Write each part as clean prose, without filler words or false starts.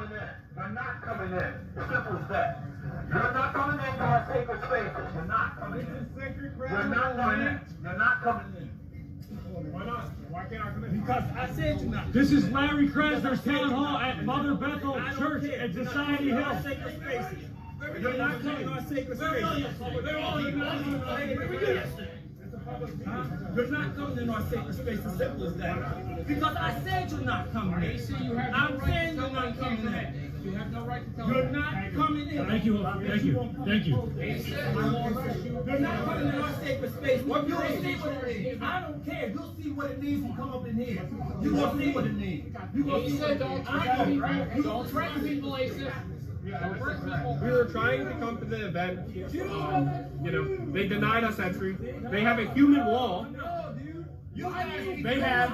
coming in. You're not coming in. Simple as that. You're not coming into our sacred spaces. You're not coming in. You're not coming in. You're not coming in. Why not? Why can't I come in? Because I said you're not. This is Larry Krasner's town hall at Mother Bethel Church at Society Hill. You're not coming to our sacred spaces. They're all You're not coming in our sacred space, as simple as that. Because I said you're not coming in. I'm saying you're not coming in. You have no right to tell You're not coming in. Thank you, thank you, thank you. You're not coming in our sacred space. You'll see what it needs. I don't care. You'll see what it needs to come up in here. You're going to see what it needs. You're going to see what it needs. Don't threaten people, Asa. We were trying to come to the event. You know, they denied us entry. They have a human wall. They have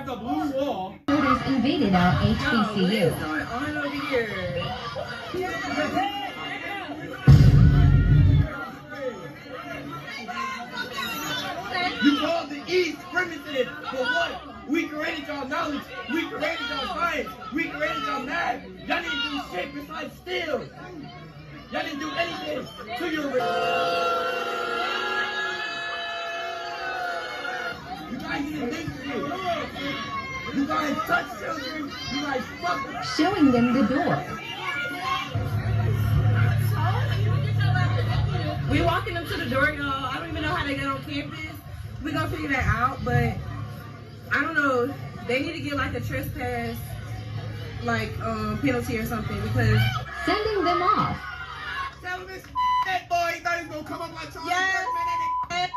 the blue wall. Voters invaded our HBCU. What's going on over here? You called the East primitive for what? We created y'all knowledge. We created y'all science. We created y'all math. Y'all didn't do shit besides steal. Y'all didn't do anything to your You guys didn't think shit. You guys touch children. You guys fuck. Showing them the door. We walking them to the door, y'all. I don't even know how they got on campus. We gonna figure that out, but I don't know. They need to get like a trespass, like penalty or something because Sending them off. Tell him this that boy he thought he was gonna come up like Charlie yes, Kirk,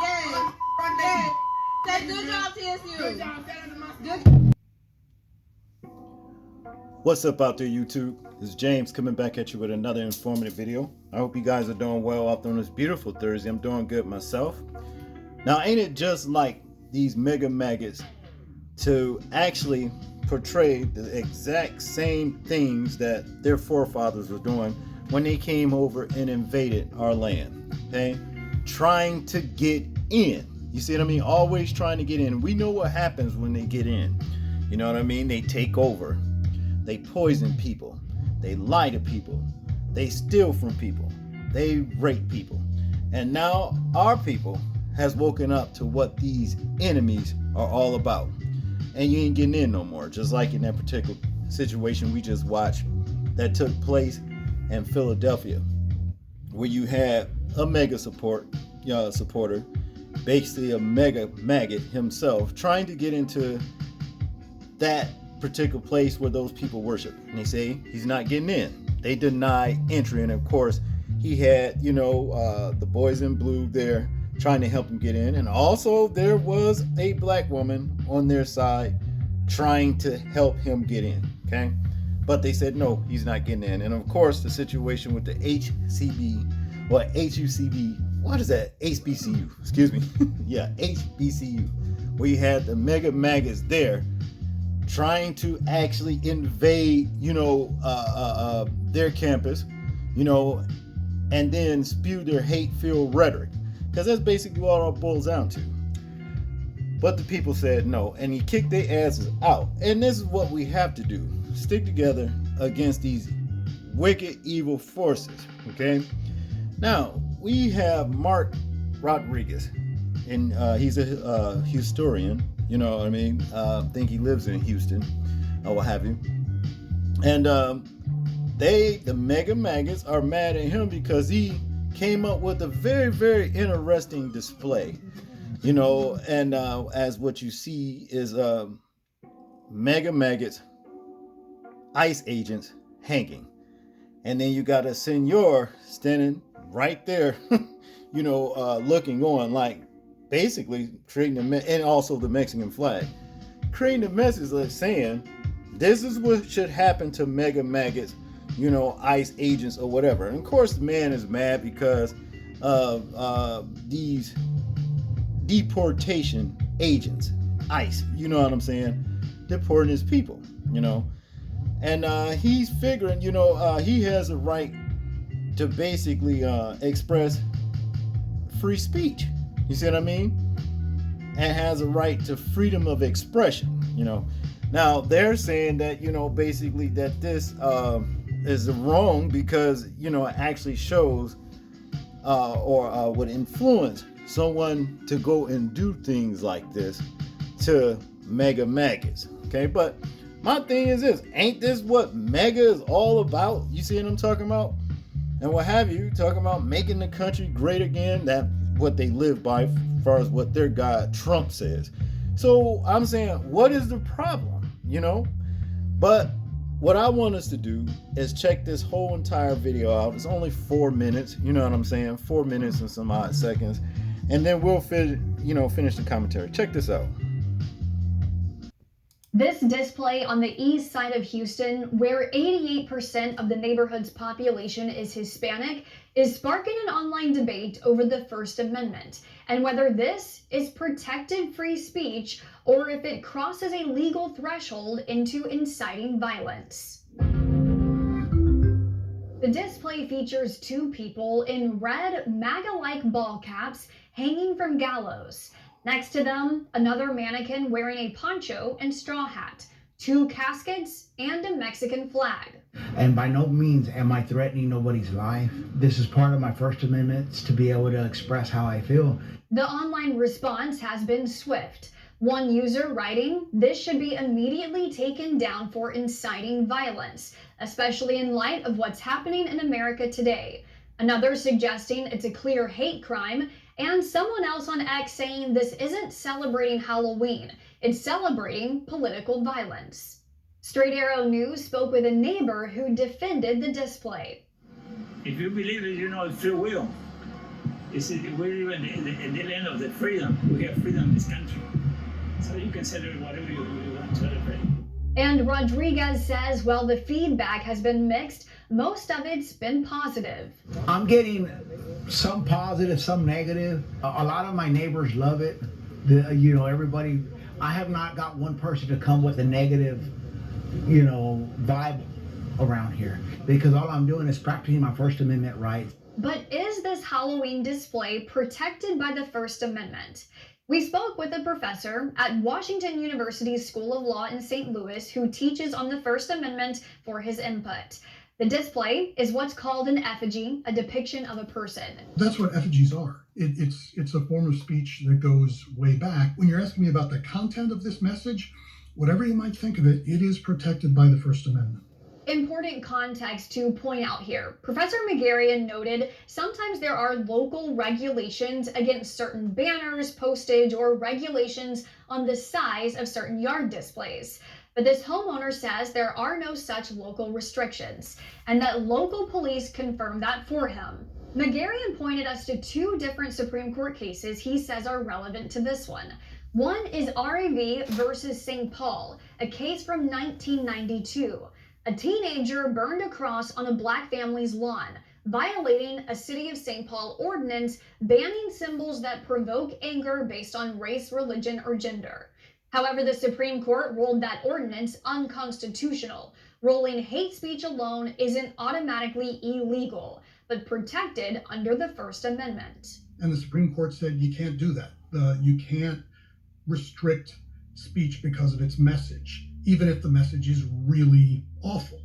yes, yes. Say good job, TSU. Good job, that is my Good. What's up out there, YouTube? This is James coming back at you with another informative video. I hope you guys are doing well out there on this beautiful Thursday. I'm doing good myself. Now, ain't it just like these mega maggots to actually portray the exact same things that their forefathers were doing when they came over and invaded our land, okay? Trying to get in. You see what I mean? Always trying to get in. We know what happens when they get in. You know what I mean? They take over. They poison people. They lie to people. They steal from people. They rape people. And now our people has woken up to what these enemies are all about. And you ain't getting in no more. Just like in that particular situation we just watched that took place in Philadelphia, where you had a mega supporter, basically a mega maggot himself, trying to get into that particular place where those people worship. And they say he's not getting in. They deny entry. And of course, he had, the boys in blue there trying to help him get in. And also there was a black woman on their side trying to help him get in. Okay. But they said, no, he's not getting in. And of course, the situation with the HCB, what is that? HBCU, excuse me. Yeah, HBCU, where you had the mega maggots there trying to actually invade, their campus, and then spew their hate-filled rhetoric. Because that's basically what it all boils down to. But the people said no, and he kicked their asses out. And this is what we have to do. Stick together against these wicked, evil forces, okay? Now, we have Mark Rodriguez, and he's a historian, you know what I mean? I think he lives in Houston, or what have you. And the mega maggots are mad at him because he came up with a very, very interesting display, and as what you see is mega maggots, ICE agents hanging. And then you got a senor standing right there, looking on, like basically creating and also the Mexican flag, creating a message like saying, this is what should happen to mega maggots, ICE agents or whatever. And of course, the man is mad because of these deportation agents, ICE, you know what I'm saying, deporting his people, and he's figuring, he has a right to basically express free speech, you see what I mean, and has a right to freedom of expression, Now they're saying that, basically that this is wrong because, it actually shows or would influence someone to go and do things like this to MAGAs. Okay, but my thing is this: ain't this what MAGA is all about? You see what I'm talking about? And what have you, talking about making the country great again. That's what they live by, as far as what their guy Trump says. So I'm saying, what is the problem? But what I want us to do is check this whole entire video out. It's only 4 minutes. You know what I'm saying? 4 minutes and some odd seconds, and then we'll finish the commentary. Check this out. This display on the east side of Houston, where 88% of the neighborhood's population is Hispanic, is sparking an online debate over the First Amendment and whether this is protected free speech or if it crosses a legal threshold into inciting violence. The display features two people in red MAGA-like ball caps hanging from gallows. Next to them, another mannequin wearing a poncho and straw hat, two caskets, and a Mexican flag. And by no means am I threatening nobody's life. This is part of my First Amendment, to be able to express how I feel. The online response has been swift. One user writing, "This should be immediately taken down for inciting violence, especially in light of what's happening in America today." Another suggesting it's a clear hate crime, and someone else on X saying this isn't celebrating Halloween, it's celebrating political violence. Straight Arrow News spoke with a neighbor who defended the display. If you believe it, it's free will. We live in the land of the freedom. We have freedom in this country. So you can celebrate whatever you want to celebrate. And Rodriguez says while the feedback has been mixed, most of it's been positive. I'm getting some positive, some negative. A lot of my neighbors love it. Everybody, I have not got one person to come with a negative, vibe around here, because all I'm doing is practicing my First Amendment rights. But is this Halloween display protected by the First Amendment? We spoke with a professor at Washington University's School of Law in St. Louis who teaches on the First Amendment for his input. The display is what's called an effigy, a depiction of a person. That's what effigies are. It's a form of speech that goes way back. When you're asking me about the content of this message, whatever you might think of it, it is protected by the First Amendment. Important context to point out here. Professor Megarian noted sometimes there are local regulations against certain banners, postage, or regulations on the size of certain yard displays. But this homeowner says there are no such local restrictions, and that local police confirmed that for him. Megarian pointed us to two different Supreme Court cases he says are relevant to this one. One is RAV versus St. Paul, a case from 1992. A teenager burned a cross on a black family's lawn, violating a City of St. Paul ordinance banning symbols that provoke anger based on race, religion, or gender. However, the Supreme Court ruled that ordinance unconstitutional, ruling hate speech alone isn't automatically illegal, but protected under the First Amendment. And the Supreme Court said you can't do that. You can't restrict speech because of its message, even if the message is really awful.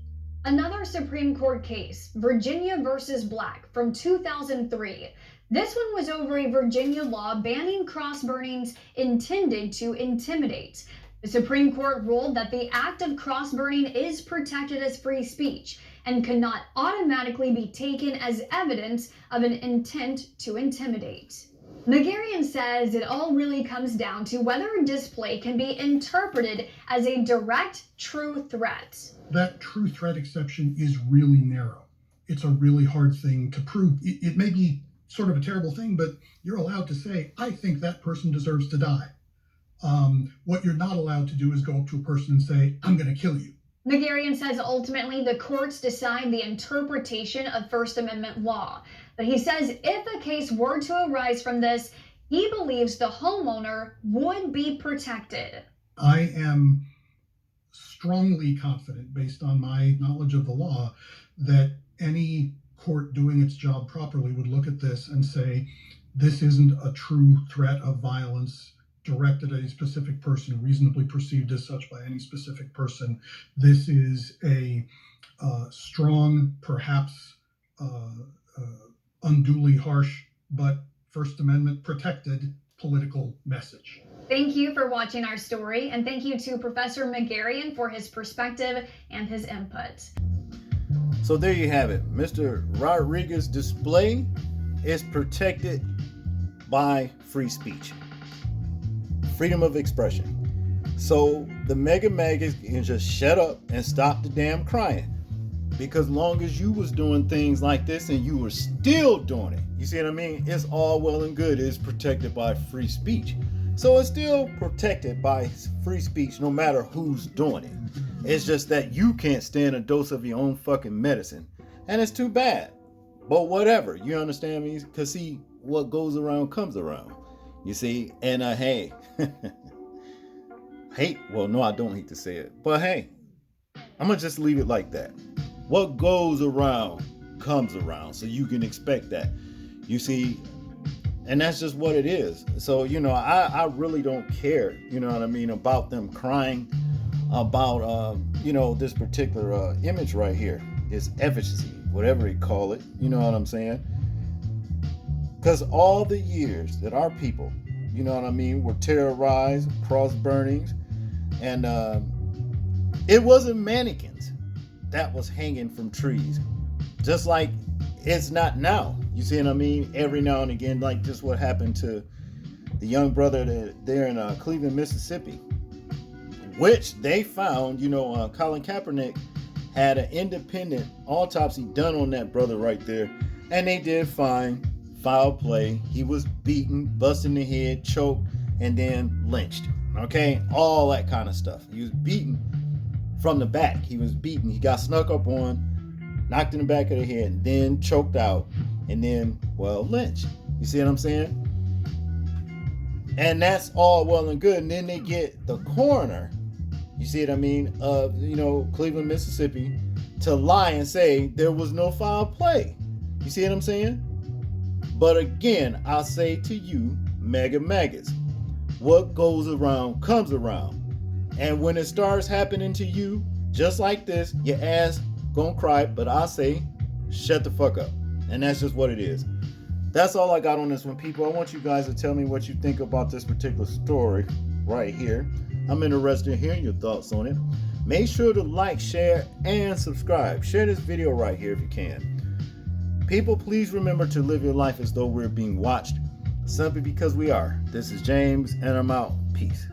Another Supreme Court case, Virginia versus Black from 2003. This one was over a Virginia law banning cross burnings intended to intimidate. The Supreme Court ruled that the act of cross burning is protected as free speech and cannot automatically be taken as evidence of an intent to intimidate. Megarian says it all really comes down to whether a display can be interpreted as a direct, true threat. That true threat exception is really narrow. It's a really hard thing to prove. It may be sort of a terrible thing, but you're allowed to say, I think that person deserves to die. What you're not allowed to do is go up to a person and say, I'm going to kill you. Megarian says ultimately the courts decide the interpretation of First Amendment law. But he says if a case were to arise from this, he believes the homeowner would be protected. I am strongly confident, based on my knowledge of the law, that any court doing its job properly would look at this and say, this isn't a true threat of violence directed at a specific person, reasonably perceived as such by any specific person. This is a strong, perhaps unduly harsh, but First Amendment protected political message. Thank you for watching our story, and thank you to Professor Megarian for his perspective and his input. So there you have it. Mr. Rodriguez's display is protected by free speech, freedom of expression. So the MAGA can just shut up and stop the damn crying. Because long as you was doing things like this and you were still doing it, you see what I mean? It's all well and good. It's protected by free speech. So it's still protected by free speech no matter who's doing it. It's just that you can't stand a dose of your own fucking medicine. And it's too bad. But whatever, you understand me? Because see, what goes around comes around. You see? And hey, hate, well, no, I don't hate to say it. But hey, I'm going to just leave it like that. What goes around comes around. So you can expect that. You see? And that's just what it is. So, you know, I really don't care, you know what I mean, about them crying about, you know, this particular image right here, this efficacy, whatever you call it, you know what I'm saying? Because all the years that our people, you know what I mean, were terrorized, cross burnings, and it wasn't mannequins that was hanging from trees, just like it's not now. You see what I mean? Every now and again, like just what happened to the young brother there in Cleveland, Mississippi, which they found, you know, Colin Kaepernick had an independent autopsy done on that brother right there. And they did find foul play. He was beaten, busted in the head, choked, and then lynched. Okay? All that kind of stuff. He was beaten from the back. He was beaten. He got snuck up on, knocked in the back of the head, and then choked out. And then, well, lynched. You see what I'm saying? And that's all well and good. And then they get the coroner, you see what I mean, of, you know, Cleveland, Mississippi, to lie and say there was no foul play. You see what I'm saying? But again, I'll say to you, MAGAs, what goes around comes around. And when it starts happening to you, just like this, your ass gonna cry, but I'll say, shut the fuck up. And that's just what it is. That's all I got on this one, people. I want you guys to tell me what you think about this particular story right here. I'm interested in hearing your thoughts on it. Make sure to like, share, and subscribe. Share this video right here if you can. People, please remember to live your life as though we're being watched, simply because we are. This is James, and I'm out. Peace.